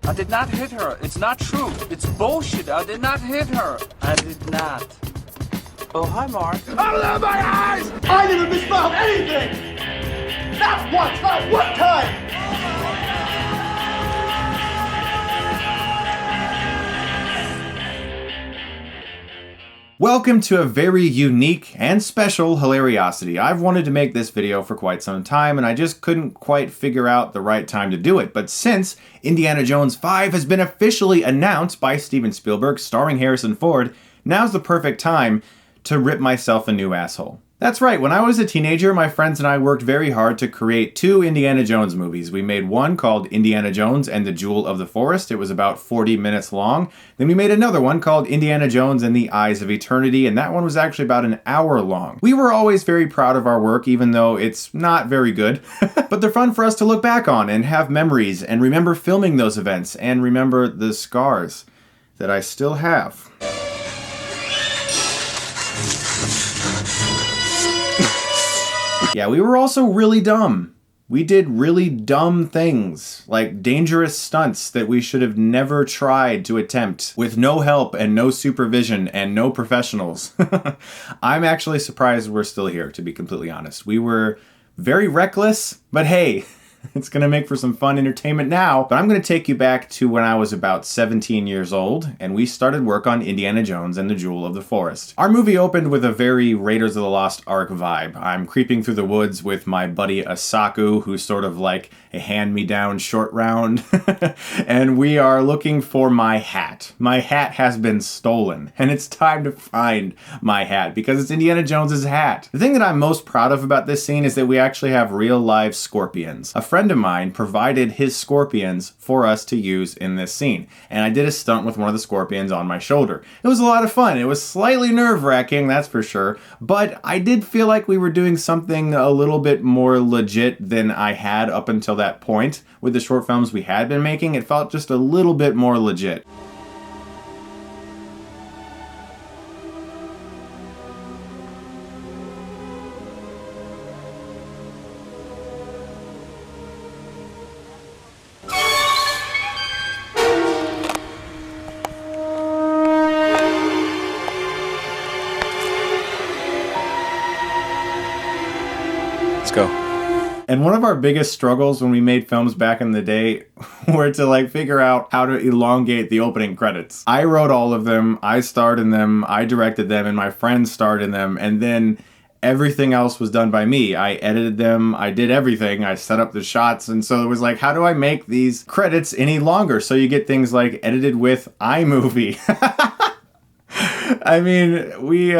I did not hit her. It's not true. It's bullshit. I did not hit her. I did not. Oh, hi, Mark. Out of my eyes! I never misspelled anything! Not once, not one time! Welcome to a very unique and special Hilariocity. I've wanted to make this video for quite some time and I just couldn't quite figure out the right time to do it. But since Indiana Jones 5 has been officially announced by Steven Spielberg starring Harrison Ford, now's the perfect time to rip myself a new asshole. That's right, when I was a teenager, my friends and I worked very hard to create 2 Indiana Jones movies. We made one called Indiana Jones and the Jewel of the Forest. It was about 40 minutes long. Then we made another one called Indiana Jones and the Eyes of Eternity, and that one was actually about an hour long. We were always very proud of our work, even though it's not very good. But they're fun for us to look back on and have memories and remember filming those events and remember the scars that I still have. Yeah, we were also really dumb. We did really dumb things, like dangerous stunts that we should have never tried to attempt, with no help and no supervision and no professionals. I'm actually surprised we're still here, to be completely honest. We were very reckless, but hey, it's gonna make for some fun entertainment now. But I'm gonna take you back to when I was about 17 years old, and we started work on Indiana Jones and the Jewel of the Forest. Our movie opened with a very Raiders of the Lost Ark vibe. I'm creeping through the woods with my buddy Asaku, who's sort of like a hand-me-down short round, and we are looking for my hat. My hat has been stolen, and it's time to find my hat, because it's Indiana Jones's hat. The thing that I'm most proud of about this scene is that we actually have real live scorpions. A friend of mine provided his scorpions for us to use in this scene, and I did a stunt with one of the scorpions on my shoulder. It was a lot of fun. It was slightly nerve-wracking, that's for sure, but I did feel like we were doing something a little bit more legit than I had up until that point. With the short films we had been making, it felt just a little bit more legit. Let's go. And one of our biggest struggles when we made films back in the day were to like figure out how to elongate the opening credits. I wrote all of them, I starred in them, I directed them, and my friends starred in them, and then everything else was done by me. I edited them, I did everything, I set up the shots, and so it was like, how do I make these credits any longer? So you get things like edited with iMovie. I mean, we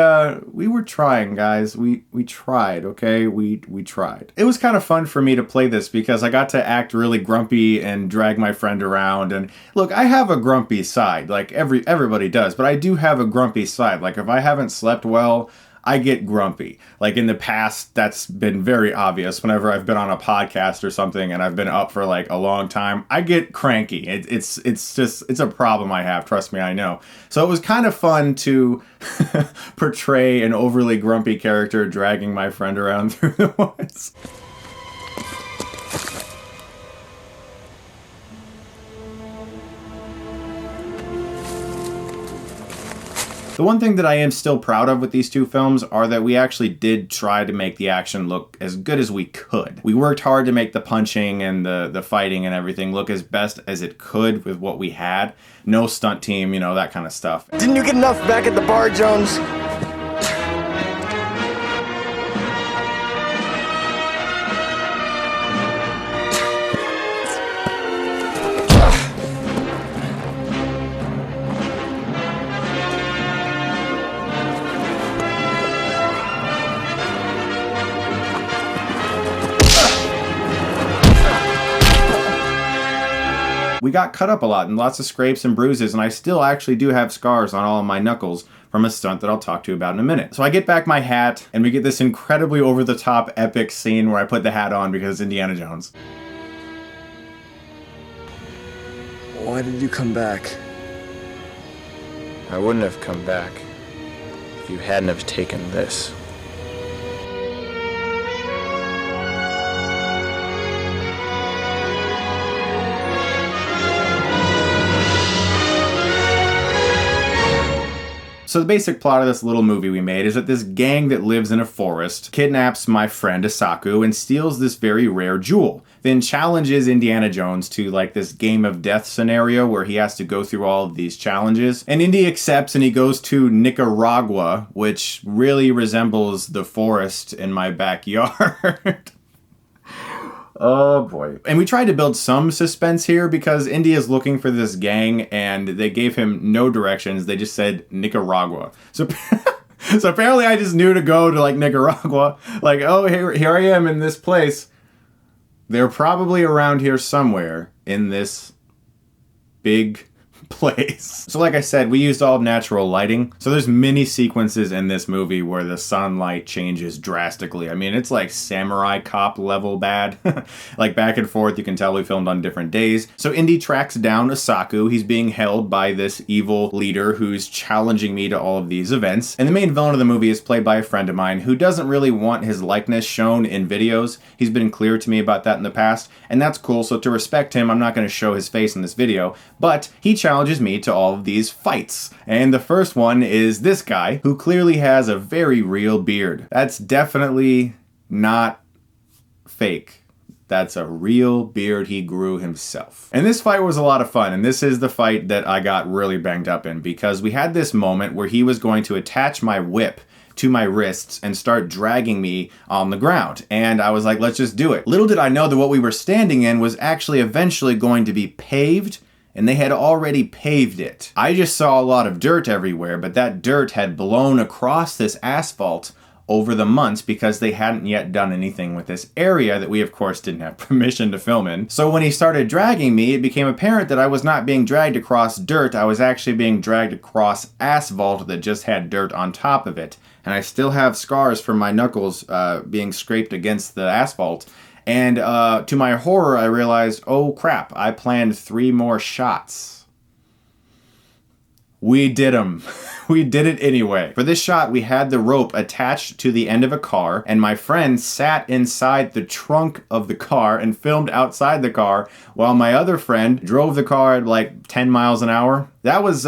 were trying, guys. We tried, okay? We tried. It was kind of fun for me to play this because I got to act really grumpy and drag my friend around. And look, I have a grumpy side, like everybody does, but I do have a grumpy side. Like if I haven't slept well, I get grumpy. Like in the past, that's been very obvious. Whenever I've been on a podcast or something and I've been up for like a long time, I get cranky. It's a problem I have. Trust me, I know. So it was kind of fun to portray an overly grumpy character dragging my friend around through the woods. The one thing that I am still proud of with these 2 films are that we actually did try to make the action look as good as we could. We worked hard to make the punching and the fighting and everything look as best as it could with what we had. No stunt team, you know, that kind of stuff. Didn't you get enough back at the bar, Jones? We got cut up a lot and lots of scrapes and bruises, and I still actually do have scars on all of my knuckles from a stunt that I'll talk to you about in a minute. So I get back my hat, and we get this incredibly over-the-top epic scene where I put the hat on because it's Indiana Jones. Why did you come back? I wouldn't have come back if you hadn't have taken this. So the basic plot of this little movie we made is that this gang that lives in a forest kidnaps my friend Asaku and steals this very rare jewel, then challenges Indiana Jones to like this game of death scenario where he has to go through all of these challenges. And Indy accepts and he goes to Nicaragua, which really resembles the forest in my backyard. Oh boy. And we tried to build some suspense here because Indy is looking for this gang and they gave him no directions. They just said Nicaragua. So so apparently I just knew to go to like Nicaragua. Like, oh, here I am in this place. They're probably around here somewhere in this big place. So like I said, we used all natural lighting. So there's many sequences in this movie where the sunlight changes drastically. I mean, it's like Samurai Cop level bad. Like back and forth, you can tell we filmed on different days. So Indy tracks down Asaku. He's being held by this evil leader who's challenging me to all of these events. And the main villain of the movie is played by a friend of mine who doesn't really want his likeness shown in videos. He's been clear to me about that in the past, and that's cool. So to respect him, I'm not going to show his face in this video, but he challenges me to all of these fights. And the first one is this guy who clearly has a very real beard. That's definitely not fake. That's a real beard he grew himself. And this fight was a lot of fun, and this is the fight that I got really banged up in because we had this moment where he was going to attach my whip to my wrists and start dragging me on the ground. And I was like, let's just do it. Little did I know that what we were standing in was actually eventually going to be paved, and they had already paved it. I just saw a lot of dirt everywhere, but that dirt had blown across this asphalt over the months because they hadn't yet done anything with this area that we of course didn't have permission to film in. So when he started dragging me, it became apparent that I was not being dragged across dirt, I was actually being dragged across asphalt that just had dirt on top of it. And I still have scars from my knuckles being scraped against the asphalt. And to my horror, I realized, oh crap, I planned 3 more shots. We did them. We did it anyway. For this shot, we had the rope attached to the end of a car, and my friend sat inside the trunk of the car and filmed outside the car, while my other friend drove the car at like 10 miles an hour. That was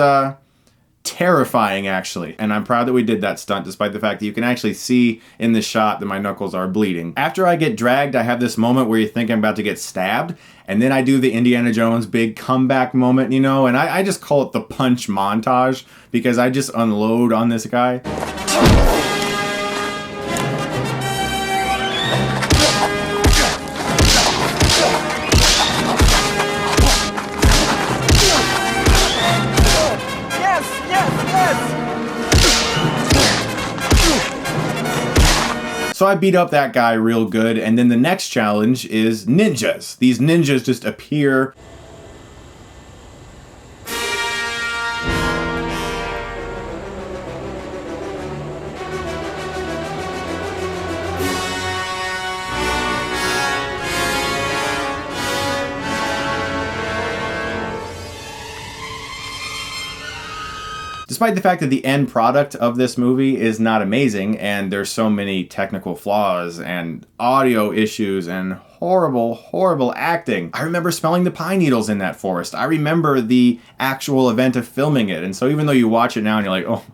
terrifying, actually. And I'm proud that we did that stunt, despite the fact that you can actually see in the shot that my knuckles are bleeding. After I get dragged, I have this moment where you think I'm about to get stabbed, and then I do the Indiana Jones big comeback moment, you know, and I just call it the punch montage, because I just unload on this guy. So I beat up that guy real good, and then the next challenge is ninjas. These ninjas just appear. Despite the fact that the end product of this movie is not amazing, and there's so many technical flaws and audio issues and horrible, horrible acting. I remember smelling the pine needles in that forest. I remember the actual event of filming it, and so even though you watch it now and you're like, oh,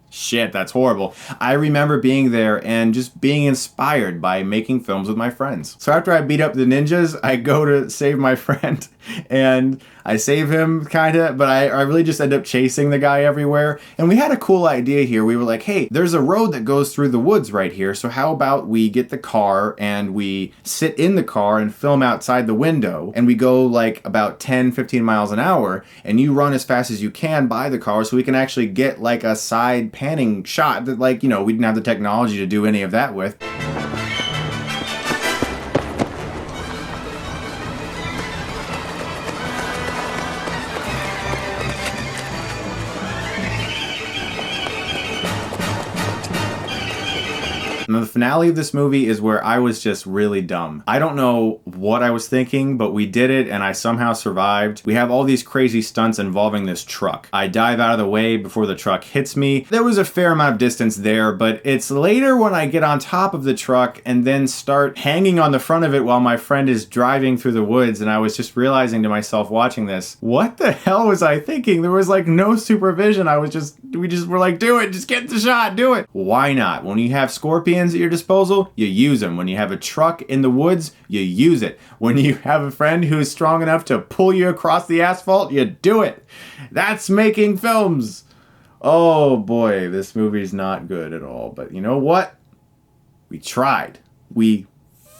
shit, that's horrible, I remember being there and just being inspired by making films with my friends. So after I beat up the ninjas, I go to save my friend, and I save him, kinda, but I really just end up chasing the guy everywhere. And we had a cool idea here. We were like, hey, there's a road that goes through the woods right here, so how about we get the car and we sit in the car and film outside the window, and we go like about 10, 15 miles an hour, and you run as fast as you can by the car so we can actually get like a side panning shot that, like, you know, we didn't have the technology to do any of that with. And the finale of this movie is where I was just really dumb. I don't know what I was thinking, but we did it and I somehow survived. We have all these crazy stunts involving this truck. I dive out of the way before the truck hits me. There was a fair amount of distance there, but it's later when I get on top of the truck and then start hanging on the front of it while my friend is driving through the woods, and I was just realizing to myself watching this, what the hell was I thinking? There was like no supervision. We just were like, do it, just get the shot, do it. Why not? When you have scorpions at your disposal, you use them. When you have a truck in the woods, you use it. When you have a friend who is strong enough to pull you across the asphalt, you do it. That's making films. Oh boy, this movie's not good at all. But you know what? We tried. We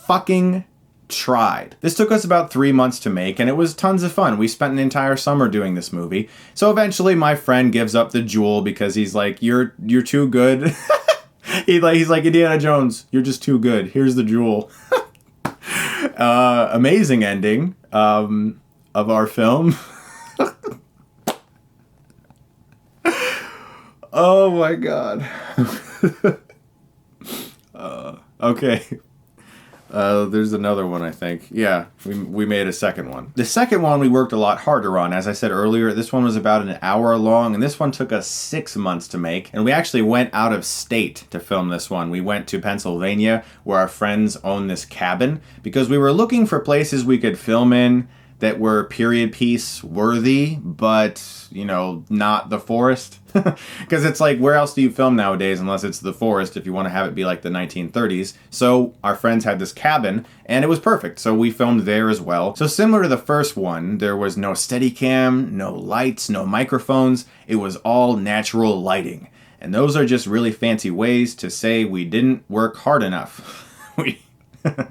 fucking tried. This took us about 3 months to make, and it was tons of fun. We spent an entire summer doing this movie. So eventually my friend gives up the jewel because he's like, you're too good. He's like, Indiana Jones, you're just too good. Here's the jewel. Amazing ending of our film. Oh my god. Okay. There's another one, I think. Yeah, we made a second one. The second one we worked a lot harder on. As I said earlier, this one was about an hour long, and this one took us 6 months to make. And we actually went out of state to film this one. We went to Pennsylvania, where our friends own this cabin, because we were looking for places we could film in that were period piece worthy, but, you know, not the forest. Because it's like, where else do you film nowadays unless it's the forest if you want to have it be like the 1930s? So our friends had this cabin, and it was perfect. So we filmed there as well. So similar to the first one, there was no Steadicam, no lights, no microphones. It was all natural lighting. And those are just really fancy ways to say we didn't work hard enough.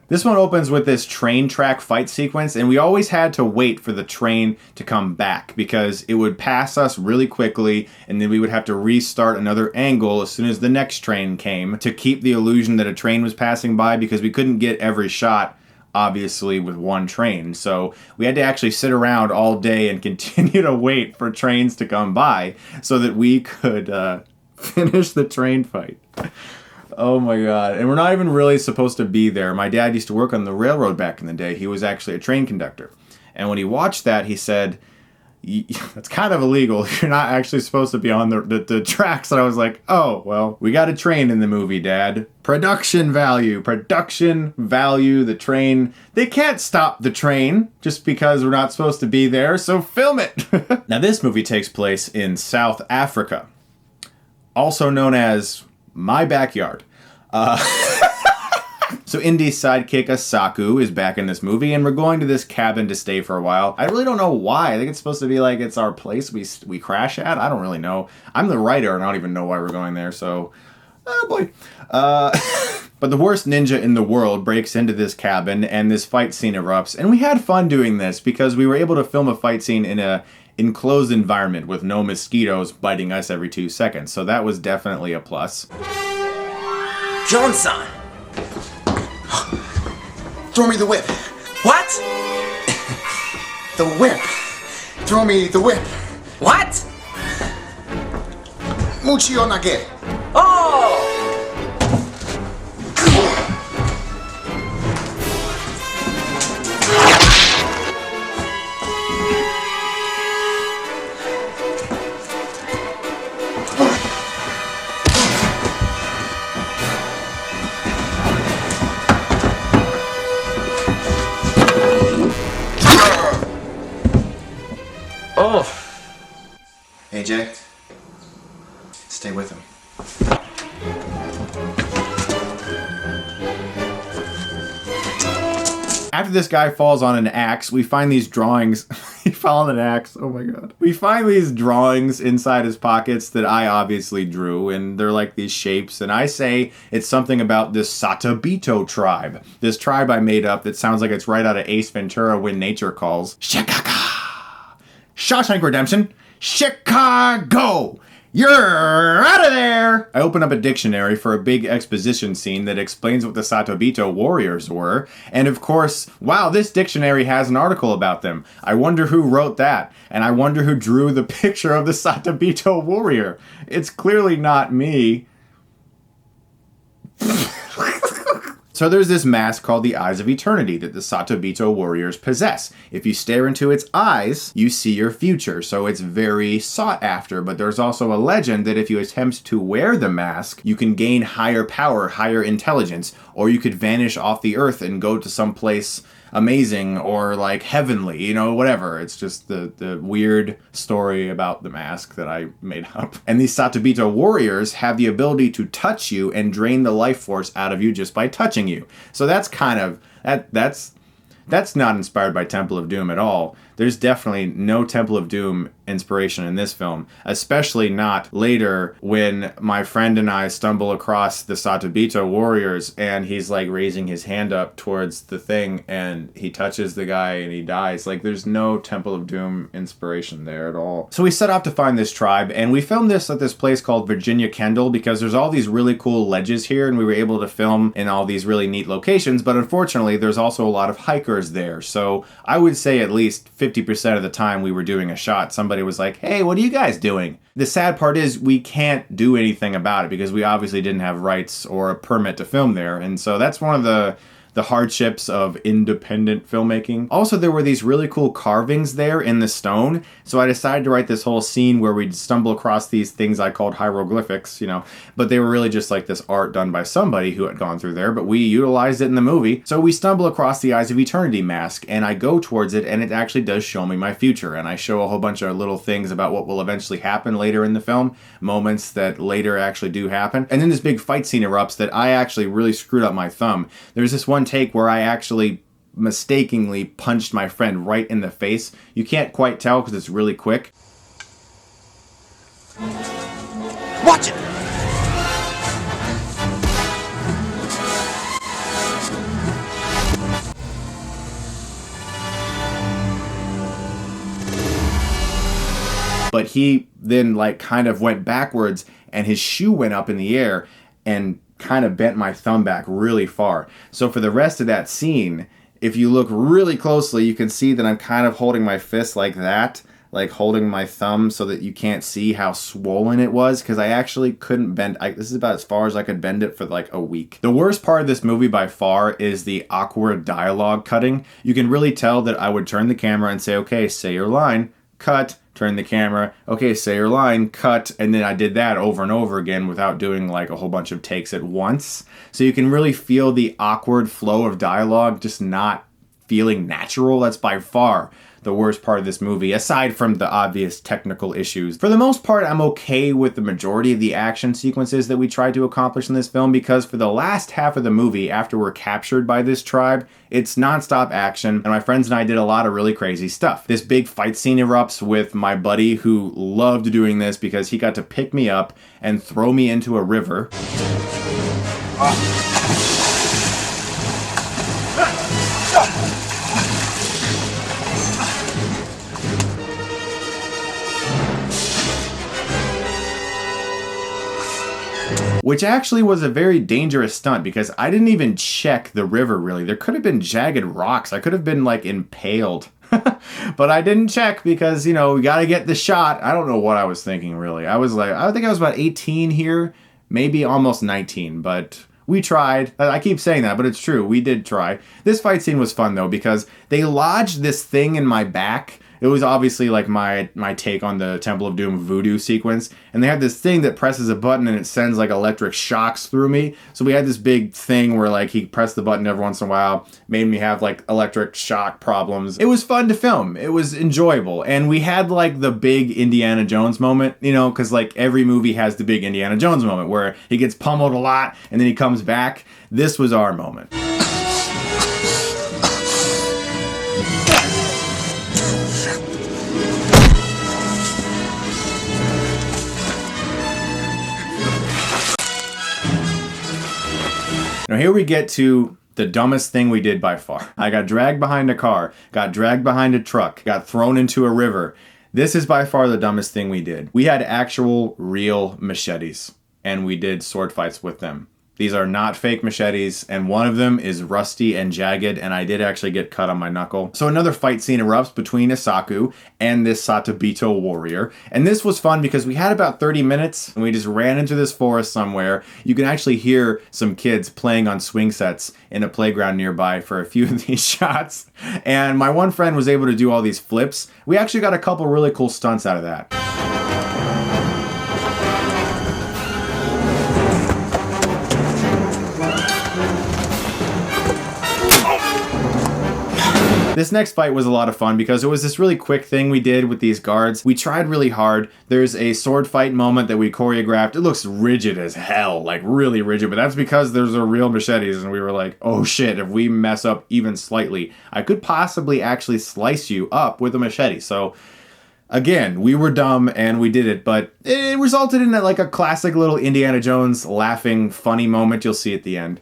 This one opens with this train track fight sequence, and we always had to wait for the train to come back because it would pass us really quickly, and then we would have to restart another angle as soon as the next train came to keep the illusion that a train was passing by, because we couldn't get every shot, obviously, with one train. So we had to actually sit around all day and continue to wait for trains to come by so that we could finish the train fight. Oh my god. And we're not even really supposed to be there. My dad used to work on the railroad back in the day. He was actually a train conductor. And when he watched that, he said, that's kind of illegal. You're not actually supposed to be on the tracks. And I was like, oh, well, we got a train in the movie, Dad. Production value, the train. They can't stop the train just because we're not supposed to be there, so film it. Now, this movie takes place in South Africa, also known as my backyard. So Indy's sidekick, Asaku, is back in this movie, and we're going to this cabin to stay for a while. I really don't know why. I think it's supposed to be like it's our place we crash at. I don't really know. I'm the writer, and I don't even know why we're going there, so... oh boy. But the worst ninja in the world breaks into this cabin, and this fight scene erupts. And we had fun doing this, because we were able to film a fight scene in a enclosed environment with no mosquitoes biting us every 2 seconds. So that was definitely a plus. Johnson! Throw me the whip. What? The whip. Throw me the whip. What? Muchio nage. Oh! Oh. Hey, Jay. Stay with him. After this guy falls on an axe, we find these drawings. He fell on an axe. Oh my god. We find these drawings inside his pockets that I obviously drew, and they're like these shapes, and I say it's something about this Satabito tribe. This tribe I made up that sounds like it's right out of Ace Ventura: When Nature Calls. Chicago! Shawshank Redemption! Chicago! You're out of there! I open up a dictionary for a big exposition scene that explains what the Satabito warriors were. And of course, wow, this dictionary has an article about them. I wonder who wrote that. And I wonder who drew the picture of the Satabito warrior. It's clearly not me. So there's this mask called the Eyes of Eternity that the Sato-Bito warriors possess. If you stare into its eyes, you see your future, so it's very sought after, but there's also a legend that if you attempt to wear the mask, you can gain higher power, higher intelligence, or you could vanish off the earth and go to some place amazing or like heavenly, you know, whatever. It's just the weird story about the mask that I made up. And these Sato-Bito warriors have the ability to touch you and drain the life force out of you just by touching you. So that's kind of, that's not inspired by Temple of Doom at all. There's definitely no Temple of Doom inspiration in this film, especially not later when my friend and I stumble across the Sato-Bito warriors and he's like raising his hand up towards the thing and he touches the guy and he dies. Like there's no Temple of Doom inspiration there at all. So we set off to find this tribe and we filmed this at this place called Virginia Kendall because there's all these really cool ledges here and we were able to film in all these really neat locations, but unfortunately there's also a lot of hikers there. So I would say at least 50% of the time we were doing a shot, somebody was like, hey, what are you guys doing? The sad part is we can't do anything about it because we obviously didn't have rights or a permit to film there. And so that's one of the hardships of independent filmmaking. Also, there were these really cool carvings there in the stone. So I decided to write this whole scene where we'd stumble across these things I called hieroglyphics, you know, but they were really just like this art done by somebody who had gone through there, but we utilized it in the movie. So we stumble across the Eyes of Eternity mask and I go towards it and it actually does show me my future. And I show a whole bunch of little things about what will eventually happen later in the film, moments that later actually do happen. And then this big fight scene erupts that I actually really screwed up my thumb. There's this one take where I actually mistakenly punched my friend right in the face. You can't quite tell because it's really quick. Watch it! But he then like kind of went backwards and his shoe went up in the air and kind of bent my thumb back really far. So for the rest of that scene, if you look really closely, you can see that I'm kind of holding my fist like that, like holding my thumb so that you can't see how swollen it was because I actually couldn't bend. This is about as far as I could bend it for like a week. The worst part of this movie by far is the awkward dialogue cutting. You can really tell that I would turn the camera and say, okay, say your line, cut, turn the camera, okay, say your line, cut, and then I did that over and over again without doing like a whole bunch of takes at once. So you can really feel the awkward flow of dialogue just not feeling natural. That's by far the worst part of this movie, aside from the obvious technical issues. For the most part, I'm okay with the majority of the action sequences that we tried to accomplish in this film because for the last half of the movie, after we're captured by this tribe, it's nonstop action, and my friends and I did a lot of really crazy stuff. This big fight scene erupts with my buddy who loved doing this because he got to pick me up and throw me into a river. Which actually was a very dangerous stunt because I didn't even check the river really. There could have been jagged rocks. I could have been like impaled. But I didn't check because, you know, we got to get the shot. I don't know what I was thinking really. I think I was about 18 here, maybe almost 19, but we tried. I keep saying that, but it's true. We did try. This fight scene was fun though because they lodged this thing in my back. It was obviously like my take on the Temple of Doom voodoo sequence. And they had this thing that presses a button and it sends like electric shocks through me. So we had this big thing where like he pressed the button every once in a while, made me have like electric shock problems. It was fun to film. It was enjoyable. And we had like the big Indiana Jones moment, you know, because like every movie has the big Indiana Jones moment where he gets pummeled a lot and then he comes back. This was our moment. Now here we get to the dumbest thing we did by far. I got dragged behind a car, got dragged behind a truck, got thrown into a river. This is by far the dumbest thing we did. We had actual real machetes and we did sword fights with them. These are not fake machetes, and one of them is rusty and jagged, and I did actually get cut on my knuckle. So another fight scene erupts between Isaku and this Satabito warrior. And this was fun because we had about 30 minutes, and we just ran into this forest somewhere. You can actually hear some kids playing on swing sets in a playground nearby for a few of these shots. And my one friend was able to do all these flips. We actually got a couple really cool stunts out of that. This next fight was a lot of fun because it was this really quick thing we did with these guards. We tried really hard. There's a sword fight moment that we choreographed. It looks rigid as hell, like really rigid, but that's because there's a real machetes and we were like, oh shit, if we mess up even slightly, I could possibly actually slice you up with a machete. So again, we were dumb and we did it, but it resulted in like a classic little Indiana Jones laughing, funny moment you'll see at the end.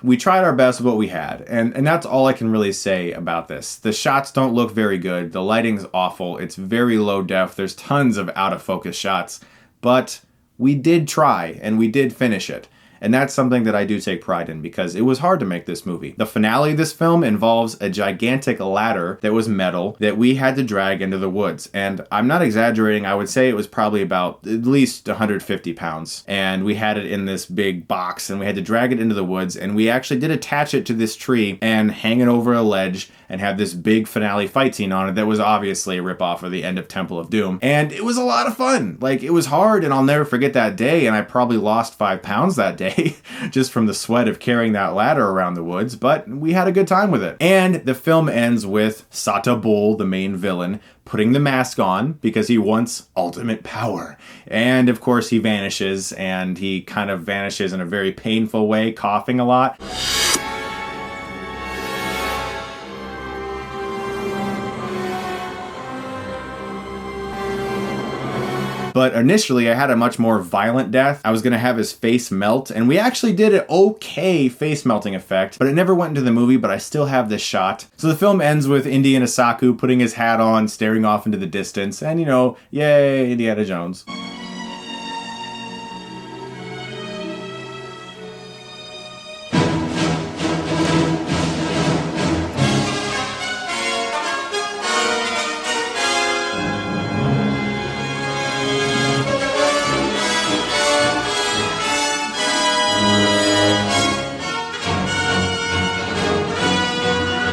We tried our best with what we had, and that's all I can really say about this. The shots don't look very good, the lighting's awful, it's very low def, there's tons of out of focus shots, but we did try, and we did finish it. And that's something that I do take pride in because it was hard to make this movie. The finale of this film involves a gigantic ladder that was metal that we had to drag into the woods. And I'm not exaggerating, I would say it was probably about at least 150 pounds. And we had it in this big box and we had to drag it into the woods. And we actually did attach it to this tree and hang it over a ledge and have this big finale fight scene on it that was obviously a ripoff of the end of Temple of Doom. And it was a lot of fun. Like, it was hard, and I'll never forget that day, and I probably lost 5 pounds that day just from the sweat of carrying that ladder around the woods, but we had a good time with it. And the film ends with Sata Bull, the main villain, putting the mask on because he wants ultimate power. And of course he vanishes, and he kind of vanishes in a very painful way, coughing a lot. But initially, I had a much more violent death. I was going to have his face melt, and we actually did an okay face melting effect, but it never went into the movie, but I still have this shot. So the film ends with Indy and Isaku putting his hat on, staring off into the distance, and you know, yay, Indiana Jones.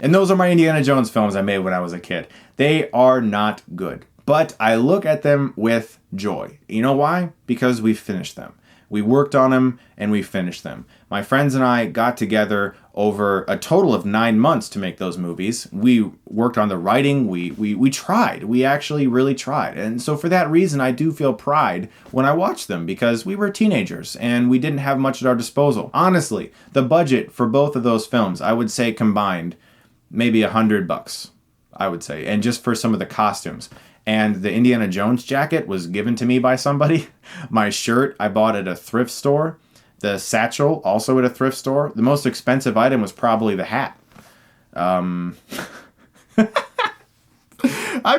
And those are my Indiana Jones films I made when I was a kid. They are not good, but I look at them with joy. You know why? Because we finished them. We worked on them and we finished them. My friends and I got together over a total of 9 months to make those movies. We worked on the writing. We tried. We actually really tried. And so for that reason, I do feel pride when I watch them because we were teenagers and we didn't have much at our disposal. Honestly, the budget for both of those films, I would say combined, maybe $100, I would say, and just for some of the costumes. And the Indiana Jones jacket was given to me by somebody. My shirt I bought at a thrift store. The satchel also at a thrift store. The most expensive item was probably the hat. I'm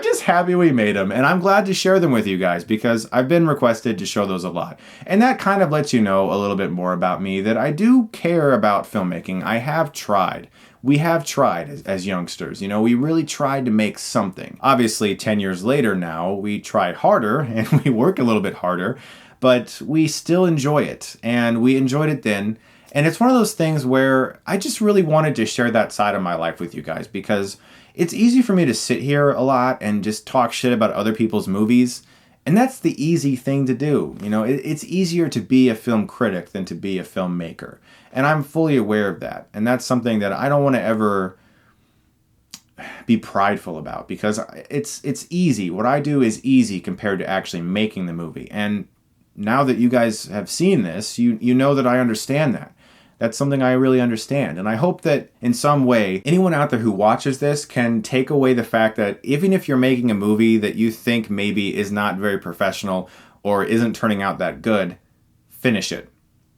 just happy we made them, and I'm glad to share them with you guys because I've been requested to show those a lot. And that kind of lets you know a little bit more about me, that I do care about filmmaking. I have tried. We have tried as youngsters. You know, we really tried to make something. Obviously, 10 years later now, we tried harder and we work a little bit harder, but we still enjoy it. And we enjoyed it then. And it's one of those things where I just really wanted to share that side of my life with you guys because it's easy for me to sit here a lot and just talk shit about other people's movies. And that's the easy thing to do. You know, it's easier to be a film critic than to be a filmmaker. And I'm fully aware of that. And that's something that I don't want to ever be prideful about, because it's easy. What I do is easy compared to actually making the movie. And now that you guys have seen this, you know that I understand that. That's something I really understand. And I hope that in some way, anyone out there who watches this can take away the fact that even if you're making a movie that you think maybe is not very professional or isn't turning out that good, finish it.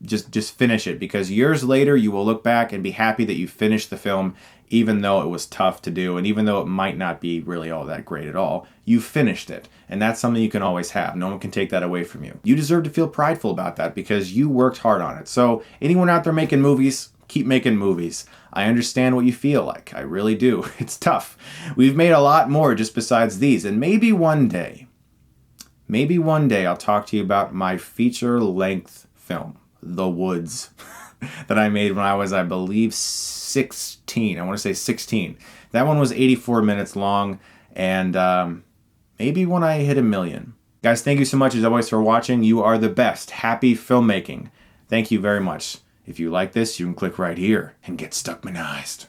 Just finish it, because years later you will look back and be happy that you finished the film, even though it was tough to do, and even though it might not be really all that great at all. You finished it, and that's something you can always have. No one can take that away from you. You deserve to feel prideful about that because you worked hard on it. So anyone out there making movies, keep making movies. I understand what you feel like. I really do. It's tough. We've made a lot more just besides these, and maybe one day I'll talk to you about my feature-length film, The Woods, that I made when I was, I believe, 16. I want to say 16. That one was 84 minutes long, and maybe when I hit 1 million. Guys, thank you so much as always for watching. You are the best. Happy filmmaking. Thank you very much. If you like this, you can click right here and get Stuckmanized.